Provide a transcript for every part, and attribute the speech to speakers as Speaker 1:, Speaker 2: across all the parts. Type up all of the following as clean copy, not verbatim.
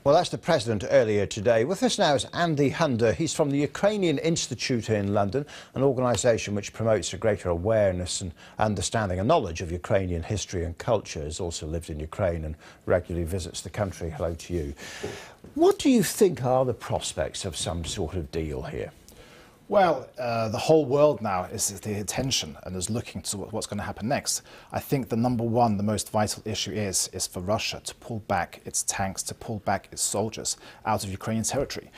Speaker 1: Well, that's the President earlier today. With us now is Andy Hunder. He's from the Ukrainian Institute in London, an organisation which promotes a greater awareness and understanding and knowledge of Ukrainian history and culture. He's also lived in Ukraine and regularly visits the country. Hello to you. What do you think are the prospects of some sort of deal here?
Speaker 2: Well, the whole world now is the attention and is looking to what's going to happen next. I think the number one, the most vital issue is for Russia to pull back its tanks, to pull back its soldiers out of Ukrainian territory.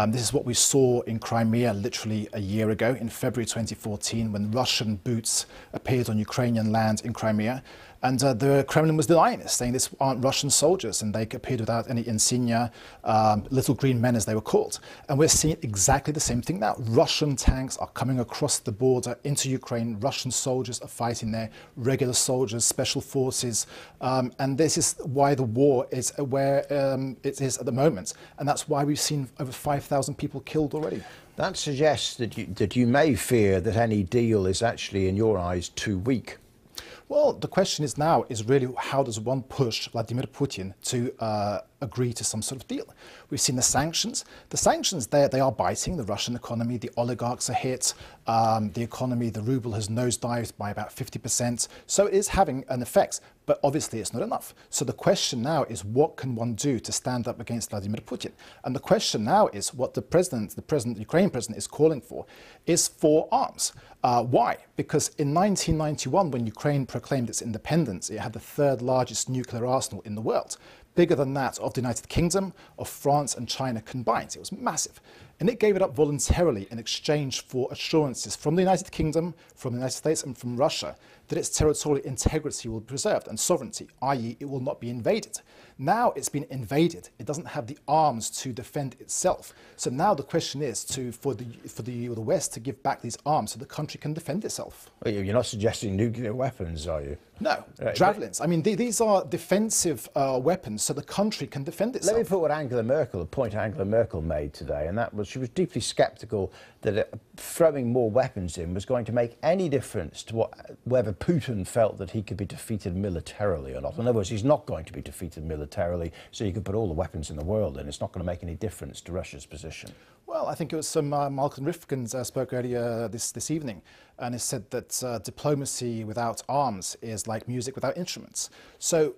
Speaker 2: This is what we saw in Crimea literally a year ago, in February 2014, when Russian boots appeared on Ukrainian land in Crimea. And the Kremlin was denying this, saying this aren't Russian soldiers, and they appeared without any insignia, little green men as they were called. And we're seeing exactly the same thing now. Russian tanks are coming across the border into Ukraine. Russian soldiers are fighting there, regular soldiers, special forces. And this is why the war is where it is at the moment. And that's why we've seen over 5,000 people killed already.
Speaker 1: That suggests that you may fear that any deal is actually, in your eyes, too weak.
Speaker 2: Well, the question is now is really how does one push Vladimir Putin to agree to some sort of deal? We've seen the sanctions. The sanctions there, they are biting the Russian economy. The oligarchs are hit. The economy, the ruble has nosedived by about 50%. So it is having an effect, but obviously it's not enough. So the question now is what can one do to stand up against Vladimir Putin? And the question now is what the Ukrainian president is calling for is for arms. Why? Because in 1991, when Ukraine proclaimed its independence, it had the third largest nuclear arsenal in the world, bigger than that of the United Kingdom, of France and China combined. It was massive. And it gave it up voluntarily in exchange for assurances from the United Kingdom, from the United States and from Russia that its territorial integrity will be preserved and sovereignty, i.e. it will not be invaded. Now it's been invaded. It doesn't have the arms to defend itself. So now the question is for the West to give back these arms so the country can defend itself.
Speaker 1: Well, you're not suggesting nuclear weapons, are you?
Speaker 2: No, javelins. I mean, these are defensive weapons so the country can defend itself.
Speaker 1: Let me put what a point Angela Merkel made today, and that was she was deeply sceptical that throwing more weapons in was going to make any difference to whether Putin felt that he could be defeated militarily or not. In other words, he's not going to be defeated militarily, so you could put all the weapons in the world in. It's not going to make any difference to Russia's position. Well,
Speaker 2: I think it was Malcolm Rifkin spoke earlier this evening, and he said that diplomacy without arms is like music without instruments. So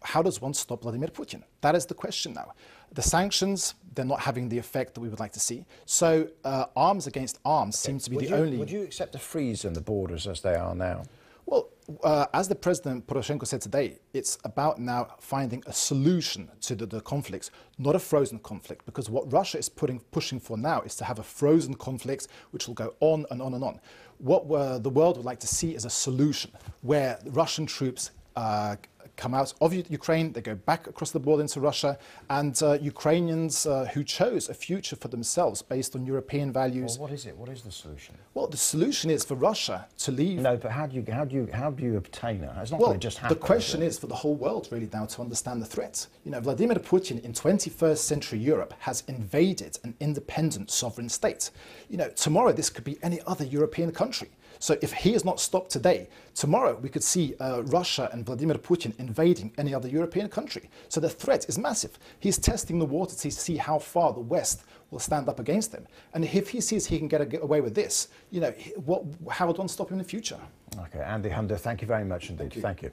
Speaker 2: how does one stop Vladimir Putin? That is the question now. The sanctions, they're not having the effect that we would like to see. So arms against arms seems to be the only...
Speaker 1: Would you accept a freeze on the borders as they are now?
Speaker 2: Well, as the President Poroshenko said today, it's about now finding a solution to the conflicts, not a frozen conflict, because what Russia is pushing for now is to have a frozen conflict which will go on and on and on. What the world would like to see is a solution where the Russian troops come out of Ukraine, they go back across the border into Russia, and Ukrainians who chose a future for themselves based on European values.
Speaker 1: Well, what is it? What is the solution?
Speaker 2: Well, the solution is for Russia to leave.
Speaker 1: No, but how do you obtain it? It's not going to just happen.
Speaker 2: The question is for the whole world really now to understand the threat. You know, Vladimir Putin in 21st century Europe has invaded an independent sovereign state. You know, tomorrow this could be any other European country. So if he is not stopped today, tomorrow we could see Russia and Vladimir Putin invading any other European country. So the threat is massive. He's testing the water to see how far the West will stand up against him. And if he sees he can get away with this, you know, how would one stop him in the future?
Speaker 1: Okay, Andy Hunder, thank you very much indeed. Thank you.